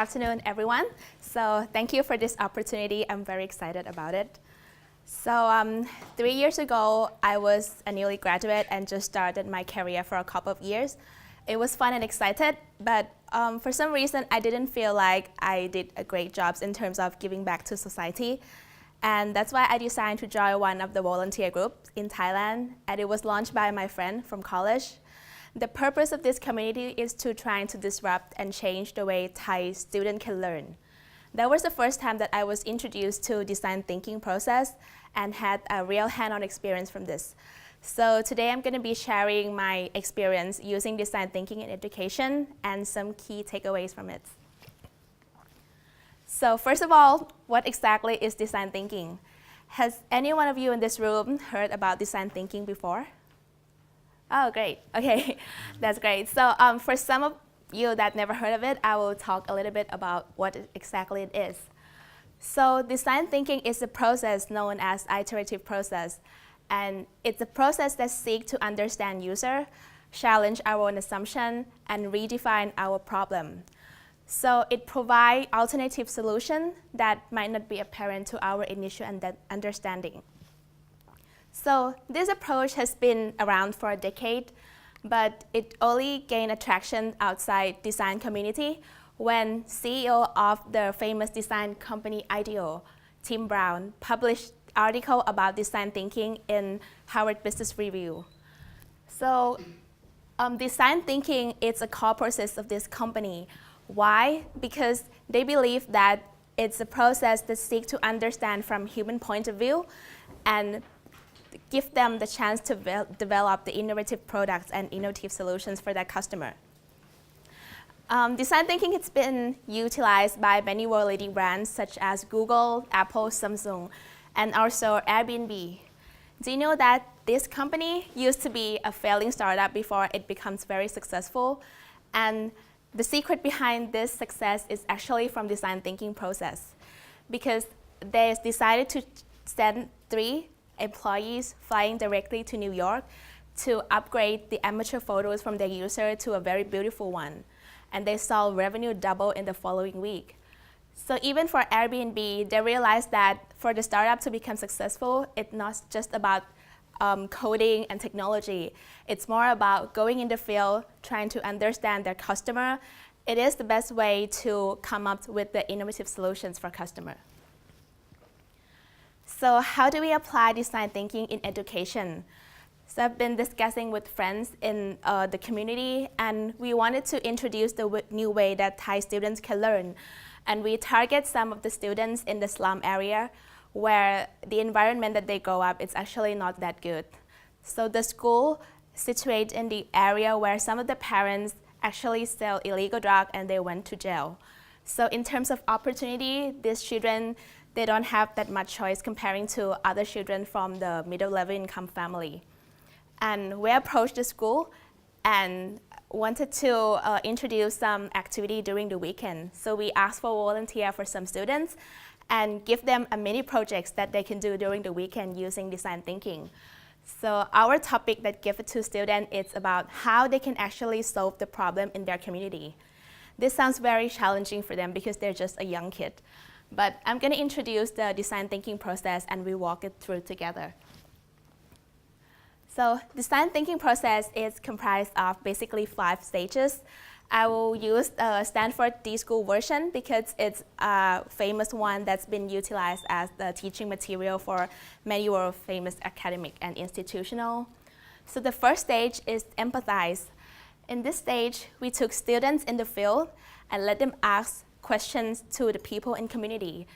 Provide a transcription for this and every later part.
afternoon, everyone. So thank you for this opportunity. I'm very excited about it. So 3 years ago, I was a newly graduate and just started my career for a couple of years. It was fun and excited, but for some reason, I didn't feel like I did a great job in terms of giving back to society. And that's why I decided to join one of the volunteer groups in Thailand, and it was launched by my friend from college. The purpose of this community is to try to disrupt and change the way Thai students can learn. That was the first time that I was introduced to design thinking process and had a real hand-on experience from this. So today I'm going to be sharing my experience using design thinking in education and some key takeaways from it. So first of all, what exactly is design thinking? Has any one of you in this room heard about design thinking before? Oh, great. Okay, that's great. So for some of you that never heard of it, I will talk a little bit about what exactly it is. So design thinking is a process known as iterative process. And it's a process that seeks to understand user, challenge our own assumption, and redefine our problem. So it provides alternative solutions that might not be apparent to our initial understanding. So this approach has been around for a decade, but it only gained attraction outside design community when CEO of the famous design company IDEO, Tim Brown, published article about design thinking in Harvard Business Review. So design thinking is a core process of this company. Why? Because they believe that it's a process that seeks to understand from human point of view and give them the chance to develop the innovative products and innovative solutions for their customer. Design thinking has been utilized by many world-leading brands such as Google, Apple, Samsung, and also Airbnb. Do you know that this company used to be a failing startup before it becomes very successful? And the secret behind this success is actually from design thinking process, because they decided to send 3 employees flying directly to New York to upgrade the amateur photos from their user to a very beautiful one. And they saw revenue double in the following week. So even for Airbnb, they realized that for the startup to become successful, it's not just about coding and technology. It's more about going in the field, trying to understand their customer. It is the best way to come up with the innovative solutions for customer. So how do we apply design thinking in education? So I've been discussing with friends in the community, and we wanted to introduce the new way that Thai students can learn. And we target some of the students in the slum area where the environment that they grow up is actually not that good. So the school situated in the area where some of the parents actually sell illegal drugs and they went to jail. So in terms of opportunity, these children, they don't have that much choice comparing to other children from the middle-level income family. And we approached the school and wanted to introduce some activity during the weekend. So we asked for volunteer for some students and give them a mini projects that they can do during the weekend using design thinking. So our topic that give it to students is about how they can actually solve the problem in their community. This sounds very challenging for them because they're just a young kid. But I'm going to introduce the design thinking process and we walk it through together. So design thinking process is comprised of basically 5 stages. I will use the Stanford D-School version because it's a famous one that's been utilized as the teaching material for many world famous academic and institutional. So the first stage is empathize. In this stage, we took students in the field and let them ask questions to the people in community.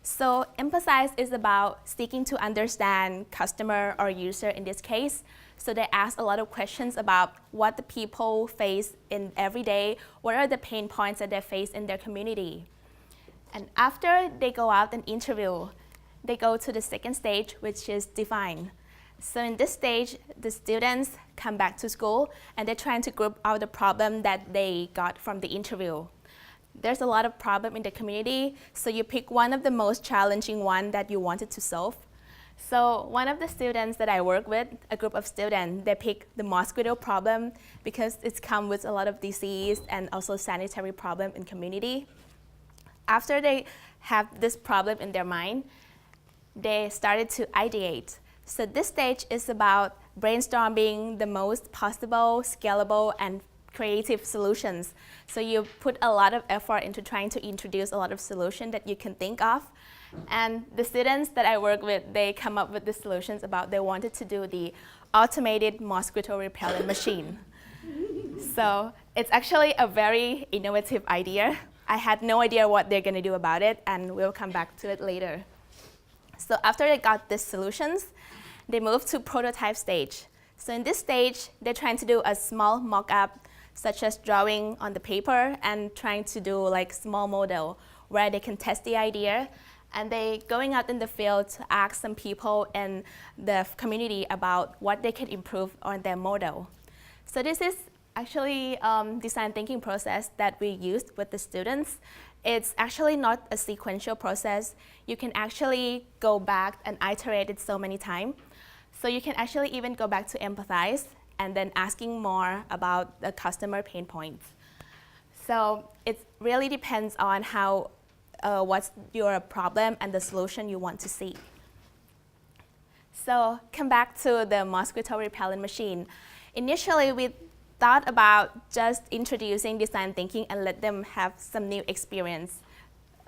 So empathize is about seeking to understand customer or user in this case. So they ask a lot of questions about what the people face in every day, what are the pain points that they face in their community. And after they go out and interview, they go to the second stage, which is define. So in this stage, the students come back to school and they're trying to group out the problem that they got from the interview. There's a lot of problem in the community, so you pick one of the most challenging one that you wanted to solve. So one of the students that I work with, a group of students, they pick the mosquito problem because it's come with a lot of disease and also sanitary problem in community. after they have this problem in their mind, they started to ideate. So this stage is about brainstorming the most possible, scalable, and creative solutions. So you put a lot of effort into trying to introduce a lot of solutions that you can think of. And the students that I work with, they come up with the solutions about they wanted to do the automated mosquito repellent machine. So it's actually a very innovative idea. I had no idea what they're going to do about it, and we'll come back to it later. So after they got these solutions, they moved to prototype stage. So in this stage, they're trying to do a small mock-up, such as drawing on the paper and trying to do like small model where they can test the idea. And they going out in the field to ask some people in the community about what they can improve on their model. So this is actually design thinking process that we used with the students. It's actually not a sequential process. You can actually go back and iterate it so many times. So you can actually even go back to empathize and then asking more about the customer pain points. So it really depends on how, what's your problem and the solution you want to see. So come back to the mosquito repellent machine. Initially, we thought about just introducing design thinking and let them have some new experience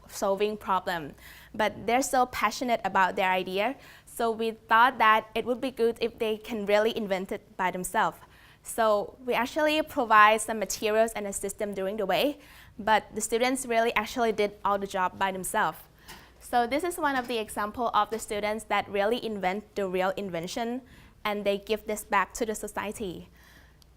solving problem. But they're so passionate about their idea, so we thought that it would be good if they can really invent it by themselves. So we actually provide some materials and a system during the way, but the students really actually did all the job by themselves. So this is one of the examples of the students that really invent the real invention, and they give this back to the society.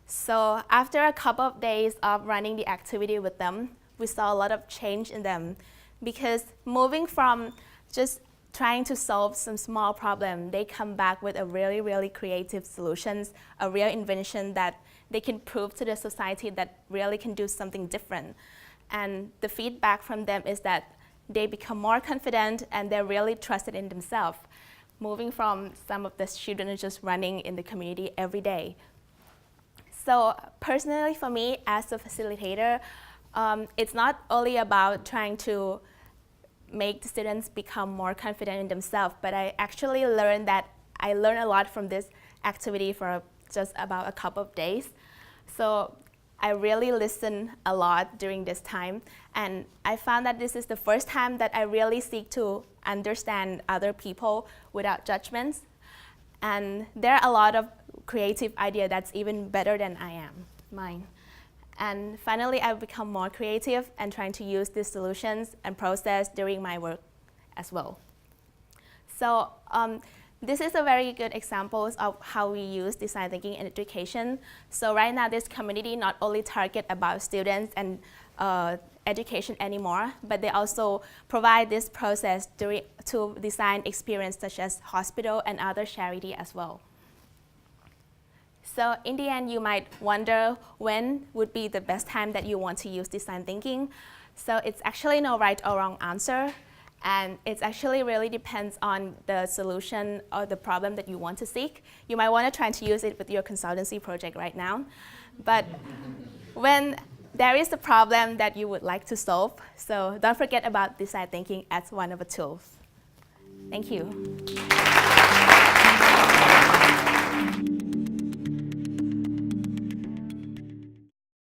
So after a couple of days of running the activity with them, we saw a lot of change in them, because moving from just trying to solve some small problem, they come back with a really, really creative solutions, a real invention that they can prove to the society that really can do something different. And the feedback from them is that they become more confident and they're really trusted in themselves, moving from some of the students just running in the community every day. So personally for me as a facilitator, it's not only about trying to make the students become more confident in themselves, but I actually learned that I learned a lot from this activity for just about a couple of days. So I really listened a lot during this time, and I found that this is the first time that I really seek to understand other people without judgments. And there are a lot of creative ideas that's even better than mine. And finally, I've become more creative and trying to use these solutions and process during my work as well. So this is a very good example of how we use design thinking in education. So right now, this community not only target about students and education anymore, but they also provide this process to design experience such as hospital and other charity as well. So in the end, you might wonder when would be the best time that you want to use design thinking. So it's actually no right or wrong answer. And it actually really depends on the solution or the problem that you want to seek. You might want to try to use it with your consultancy project right now. But when there is a problem that you would like to solve, so don't forget about design thinking as one of the tools. Thank you.